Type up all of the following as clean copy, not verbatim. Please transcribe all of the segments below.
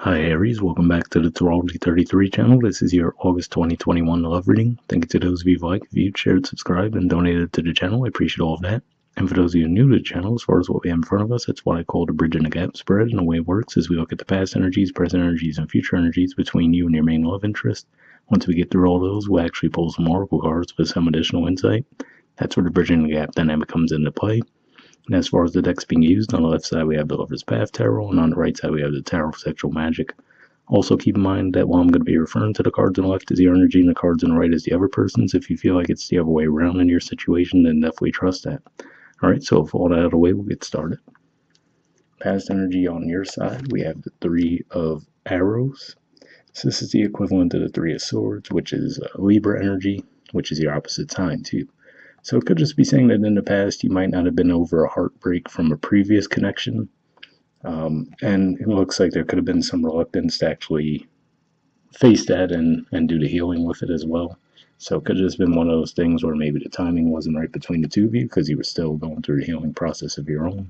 Hi Aries, welcome back to the Astrology 33 channel. This is your August 2021 love reading. Thank you to those of you who liked, viewed, shared, subscribed, and donated to the channel. I appreciate all of that. And for those of you new to the channel, as far as what we have in front of us, it's what I call the bridging the gap spread. And the way it works is we look at the past energies, present energies, and future energies between you and your main love interest. Once we get through all those, we'll actually pull some oracle cards with some additional insight. That's where the bridging the gap dynamic comes into play. And as far as the decks being used, on the left side we have the Lover's Path Tarot, and on the right side we have the Tarot of Sexual Magic. Also keep in mind that while I'm going to be referring to the cards on the left as your energy and the cards on the right as the other person's, if you feel like it's the other way around in your situation, then definitely trust that. Alright, so with all that out of the way, we'll get started. Past energy on your side, we have the Three of Arrows. So this is the equivalent to the Three of Swords, which is Libra energy, which is your opposite sign too. So it could just be saying that in the past you might not have been over a heartbreak from a previous connection. And it looks like there could have been some reluctance to actually face that and do the healing with it as well. So it could have just been one of those things where maybe the timing wasn't right between the two of you because you were still going through the healing process of your own.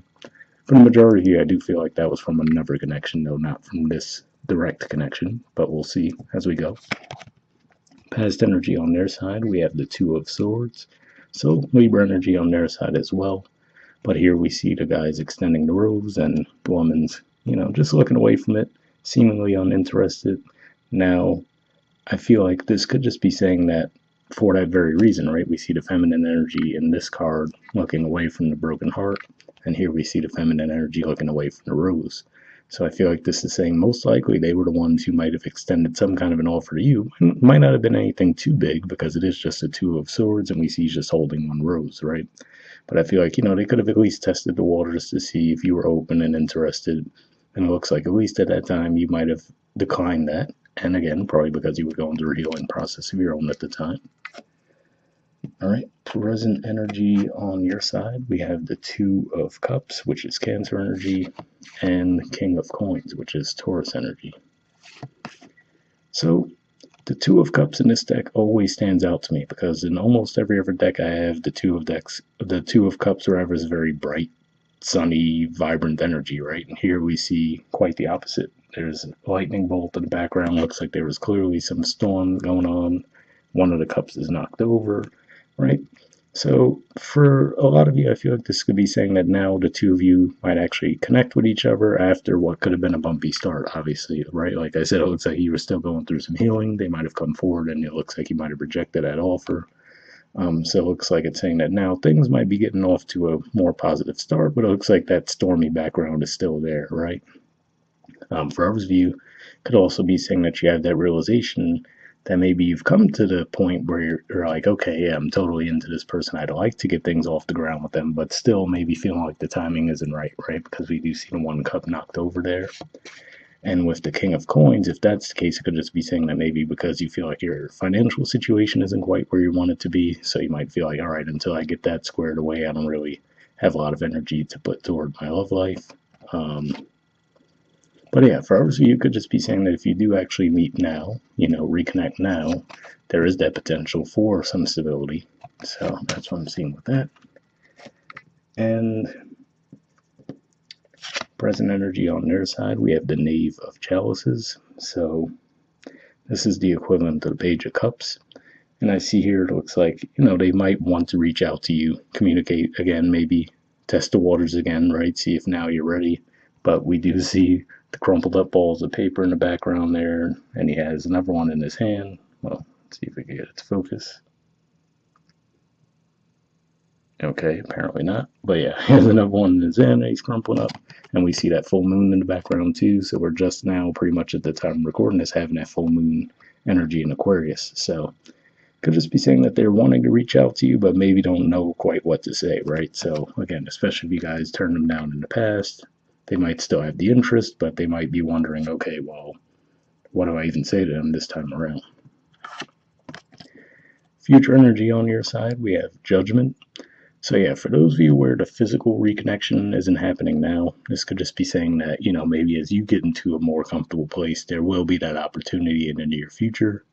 For the majority of you, I do feel like that was from another connection, though not from this direct connection, but we'll see as we go. Past energy on their side, we have the Two of Swords. So Libra energy on their side as well. But here we see the guys extending the rose and the woman's, just looking away from it, seemingly uninterested. Now, I feel like this could just be saying that for that very reason, right? We see the feminine energy in this card looking away from the broken heart, and here we see the feminine energy looking away from the rose. So I feel like this is saying most likely they were the ones who might have extended some kind of an offer to you. It might not have been anything too big because it is just a Two of Swords and we see just holding one rose, right? But I feel like, they could have at least tested the waters to see if you were open and interested. And it looks like at least at that time you might have declined that. And again, probably because you were going through a healing process of your own at the time. All right, present energy on your side, we have the Two of Cups, which is Cancer energy, and King of Coins, which is Taurus energy. So the Two of Cups in this deck always stands out to me because in almost every other deck I have, the Two of Cups rather is very bright, sunny, vibrant energy, right? And here we see quite the opposite. There's a lightning bolt in the background. Looks like there was clearly some storm going on. One of the cups is knocked over, right? So for a lot of you, I feel like this could be saying that now the two of you might actually connect with each other after what could have been a bumpy start, obviously, right? Like I said, it looks like you were still going through some healing. They might have come forward and it looks like you might have rejected that offer. So it looks like it's saying that now things might be getting off to a more positive start, but it looks like that stormy background is still there, right? For others of you, could also be saying that you have that realization that maybe you've come to the point where you're like, okay, yeah, I'm totally into this person. I'd like to get things off the ground with them, but still maybe feeling like the timing isn't right, right? Because we do see the one cup knocked over there. And with the King of Coins, if that's the case, it could just be saying that maybe because you feel like your financial situation isn't quite where you want it to be, so you might feel like, all right, until I get that squared away, I don't really have a lot of energy to put toward my love life. But yeah, for others of you, it could just be saying that if you do actually meet now, reconnect now, there is that potential for some stability. So that's what I'm seeing with that. And present energy on their side, we have the Knave of Chalices. So this is the equivalent to the Page of Cups. And I see here it looks like, they might want to reach out to you, communicate again, maybe test the waters again, right? See if now you're ready. But we do see the crumpled up balls of paper in the background there, and he has another one in his hand. Well, let's see if we can get it to focus. Okay, apparently not. But yeah, he has another one in his hand, and he's crumpling up. And we see that full moon in the background too. So we're just now, pretty much at the time of recording this, having that full moon energy in Aquarius. So could just be saying that they're wanting to reach out to you, but maybe don't know quite what to say, right? So again, especially if you guys turned them down in the past, they might still have the interest, but they might be wondering, okay, well, what do I even say to them this time around? Future energy on your side, we have Judgment. So yeah, for those of you where the physical reconnection isn't happening now, this could just be saying that, maybe as you get into a more comfortable place, there will be that opportunity in the near future.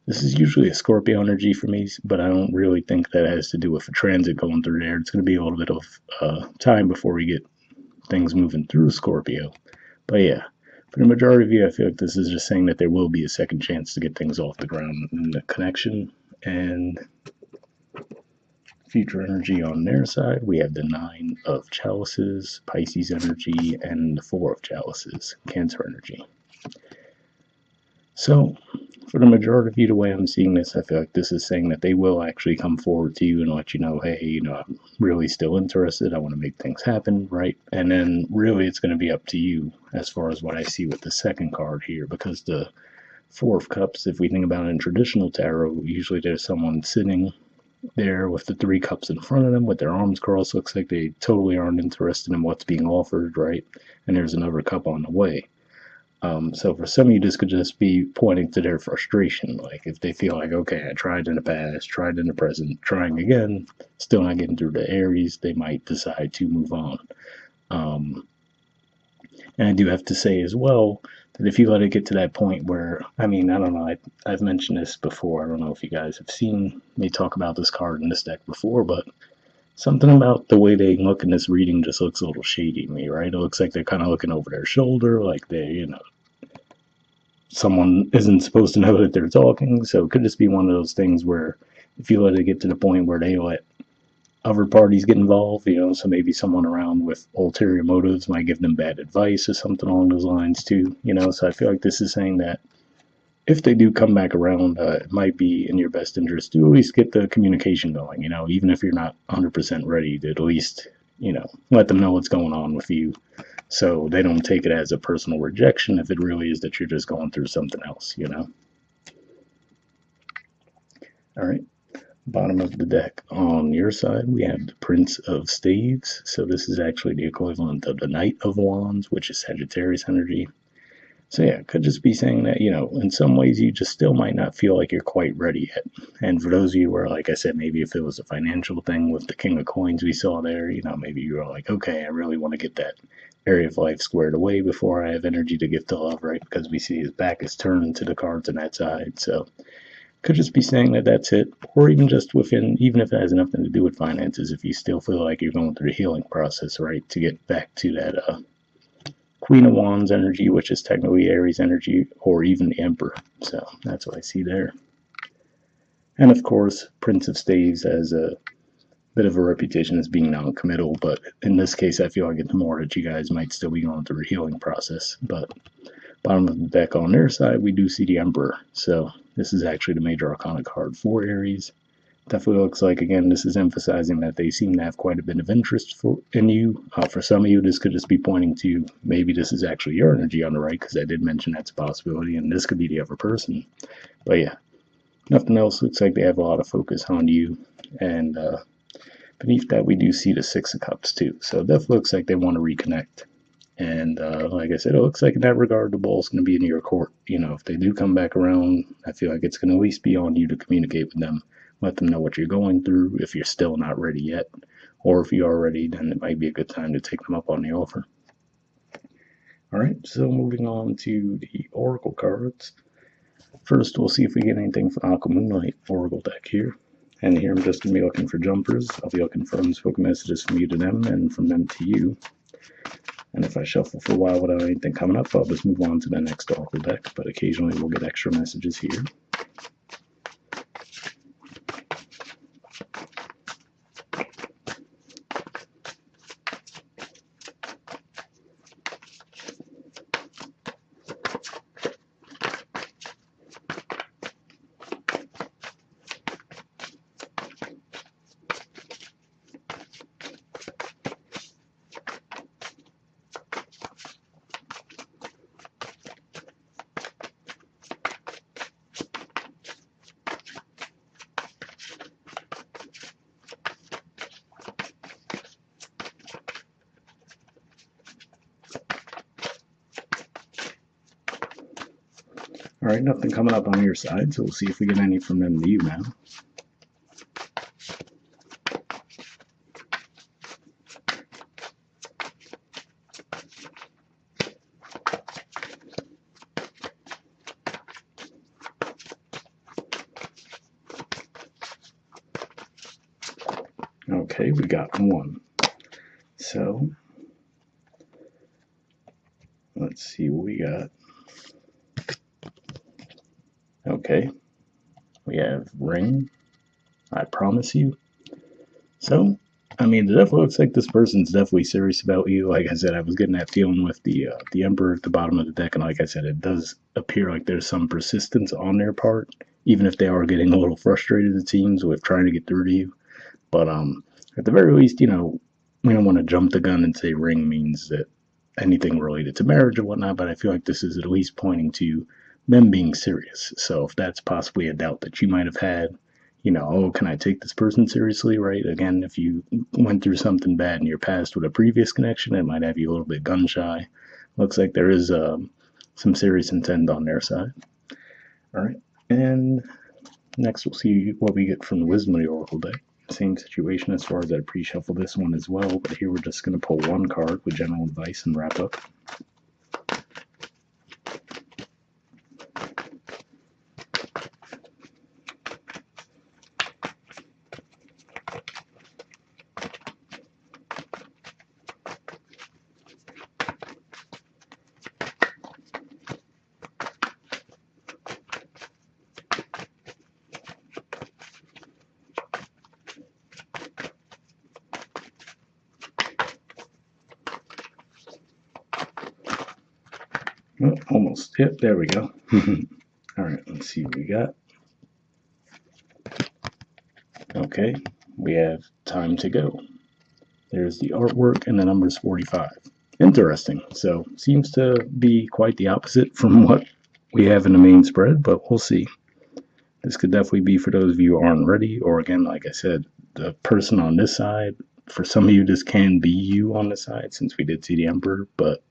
This is usually a Scorpio energy for me, but I don't really think that has to do with a transit going through there. It's going to be a little bit of time before we get things moving through Scorpio. But yeah, for the majority of you, I feel like this is just saying that there will be a second chance to get things off the ground in the connection. And future energy on their side, we have the Nine of Chalices, Pisces energy, and the Four of Chalices, Cancer energy. So, for the majority of you, the way I'm seeing this, I feel like this is saying that they will actually come forward to you and let you know, hey, I'm really still interested. I want to make things happen, right? And then really it's going to be up to you as far as what I see with the second card here, because the Four of Cups, if we think about it in traditional tarot, usually there's someone sitting there with the Three Cups in front of them with their arms crossed. Looks like they totally aren't interested in what's being offered, right? And there's another cup on the way. So for some of you, this could just be pointing to their frustration. Like if they feel like, okay, I tried in the past, tried in the present, trying again, still not getting through the Aries, they might decide to move on. And I do have to say as well that if you let it get to that point where, I mean, I don't know, I've mentioned this before. I don't know if you guys have seen me talk about this card in this deck before, but something about the way they look in this reading just looks a little shady to me, right? It looks like they're kind of looking over their shoulder, like someone isn't supposed to know that they're talking. So it could just be one of those things where if you let it get to the point where they let other parties get involved, so maybe someone around with ulterior motives might give them bad advice or something along those lines too, so I feel like this is saying that if they do come back around, it might be in your best interest to at least get the communication going, even if you're not 100% ready, to at least, let them know what's going on with you, so they don't take it as a personal rejection if it really is that you're just going through something else. All right. Bottom of the deck on your side, we have the Prince of Staves. So this is actually the equivalent of the Knight of Wands, which is Sagittarius energy. So yeah, it could just be saying that, in some ways you just still might not feel like you're quite ready yet. And for those of you where, like I said, maybe if it was a financial thing with the King of Coins we saw there, maybe you were like, okay, I really want to get that area of life squared away before I have energy to give to love, right? Because we see his back is turned to the cards on that side. So could just be saying that that's it, or even just within, even if it has nothing to do with finances, if you still feel like you're going through the healing process, right, to get back to that Queen of Wands energy, which is technically Aries energy, or even the Emperor. So that's what I see there. And of course, Prince of Staves has a bit of a reputation as being non-committal, but in this case, I feel like it's more that you guys might still be going through a healing process. But bottom of the deck on their side, we do see the Emperor. So this is actually the major arcana card for Aries. Definitely looks like, again, this is emphasizing that they seem to have quite a bit of interest in you. For some of you, this could just be pointing to maybe this is actually your energy on the right, because I did mention that's a possibility, and this could be the other person. But yeah, nothing else. Looks like they have a lot of focus on you. And beneath that, we do see the Six of Cups too. So it definitely looks like they want to reconnect. And like I said, it looks like in that regard, the ball's going to be in your court. If they do come back around, I feel like it's going to at least be on you to communicate with them. Let them know what you're going through if you're still not ready yet. Or if you are ready, then it might be a good time to take them up on the offer. All right, so moving on to the Oracle cards. First, we'll see if we get anything from Aqua Moonlight Oracle deck here. And here I'm just going to be looking for jumpers. I'll be looking for unspoken messages from you to them and from them to you. And if I shuffle for a while without anything coming up, I'll just move on to the next Oracle deck. But occasionally we'll get extra messages here. All right, nothing coming up on your side, so we'll see if we get any from them to you now. Okay, we got one. So Let's see what we got. Okay, we have ring. I promise you. So, I mean, it definitely looks like this person's definitely serious about you. Like I said, I was getting that feeling with the Emperor at the bottom of the deck, and like I said, it does appear like there's some persistence on their part, even if they are getting a little frustrated, it seems, with trying to get through to you. But at the very least, we don't want to jump the gun and say ring means that anything related to marriage or whatnot. But I feel like this is at least pointing to them being serious. So if that's possibly a doubt that you might have had, oh, can I take this person seriously, right? Again, if you went through something bad in your past with a previous connection, it might have you a little bit gun shy. Looks like there is some serious intent on their side. All right. And next, we'll see what we get from the Wisdom of the Oracle deck. Same situation as far as I pre-shuffle this one as well, but here we're just going to pull one card with general advice and wrap up. Oh, almost. Yep, there we go. All right, let's see what we got. Okay, we have time to go. There's the artwork, and the number's 45. Interesting. So, seems to be quite the opposite from what we have in the main spread, but we'll see. This could definitely be for those of you who aren't ready, or again, like I said, the person on this side. For some of you, this can be you on the side, since we did see the Emperor, but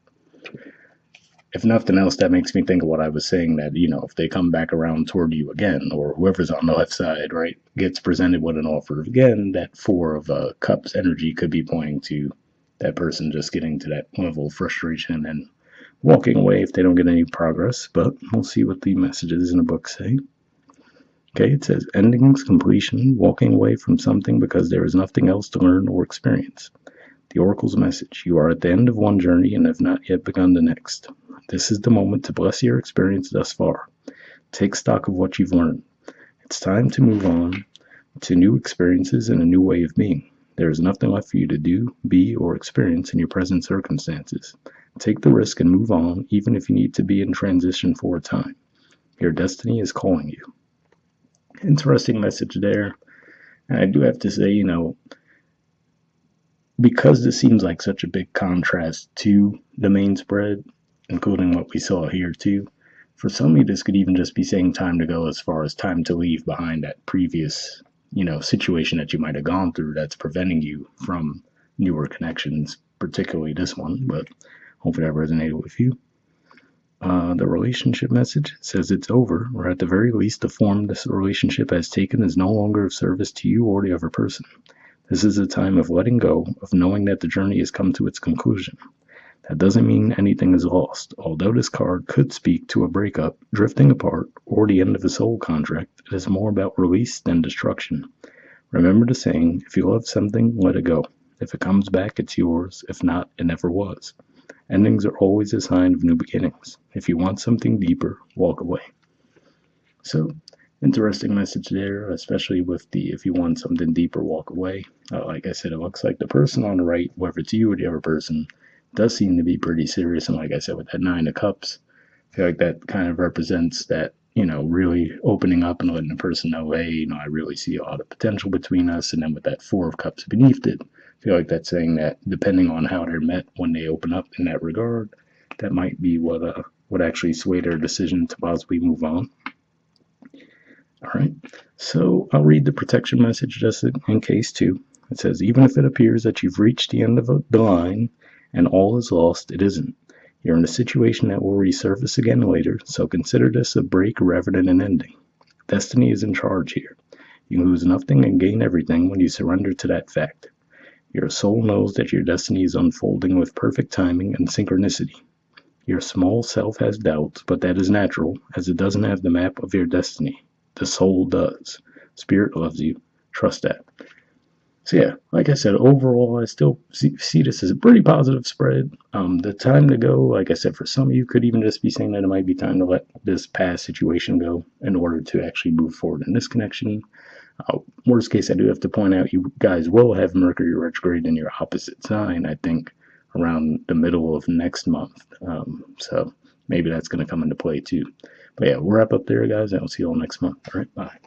if nothing else, that makes me think of what I was saying, that, if they come back around toward you again, or whoever's on the left side, right, gets presented with an offer again, that Four of Cups energy could be pointing to that person just getting to that level of frustration and walking away if they don't get any progress. But we'll see what the messages in the book say. Okay, it says endings, completion, walking away from something because there is nothing else to learn or experience. The Oracle's message: you are at the end of one journey and have not yet begun the next. This is the moment to bless your experience thus far. Take stock of what you've learned. It's time to move on to new experiences and a new way of being. There is nothing left for you to do, be, or experience in your present circumstances. Take the risk and move on, even if you need to be in transition for a time. Your destiny is calling you. Interesting message there. And I do have to say, because this seems like such a big contrast to the main spread, including what we saw here too, for some of you this could even just be saying time to go, as far as time to leave behind that previous, situation that you might have gone through that's preventing you from newer connections, particularly this one, but hopefully that resonated with you. The relationship message says it's over, or at the very least the form this relationship has taken is no longer of service to you or the other person. This is a time of letting go, of knowing that the journey has come to its conclusion. That doesn't mean anything is lost. Although this card could speak to a breakup, drifting apart, or the end of a soul contract, it is more about release than destruction. Remember the saying, if you love something, let it go. If it comes back, it's yours. If not, it never was. Endings are always a sign of new beginnings. If you want something deeper, walk away. So, interesting message there, especially with the if you want something deeper, walk away. Like I said, it looks like the person on the right, whether it's you or the other person, does seem to be pretty serious. And like I said, with that Nine of Cups, I feel like that kind of represents that, really opening up and letting the person know, hey, I really see a lot of potential between us. And then with that Four of Cups beneath it, I feel like that's saying that depending on how they're met when they open up in that regard, that might be what would actually sway their decision to possibly move on. All right, so I'll read the protection message just in case too. It says, even if it appears that you've reached the end of the line and all is lost, it isn't. You're in a situation that will resurface again later, so consider this a break rather than an ending. Destiny is in charge here. You lose nothing and gain everything when you surrender to that fact. Your soul knows that your destiny is unfolding with perfect timing and synchronicity. Your small self has doubts, but that is natural, as it doesn't have the map of your destiny. The soul does. Spirit loves you. Trust that. So yeah, like I said, overall, I still see this as a pretty positive spread. The time to go, like I said, for some of you could even just be saying that it might be time to let this past situation go in order to actually move forward in this connection. Worst case, I do have to point out you guys will have Mercury retrograde in your opposite sign, I think, around the middle of next month. So maybe that's going to come into play too. But yeah, we'll wrap up there, guys, and I'll see you all next month. All right, bye.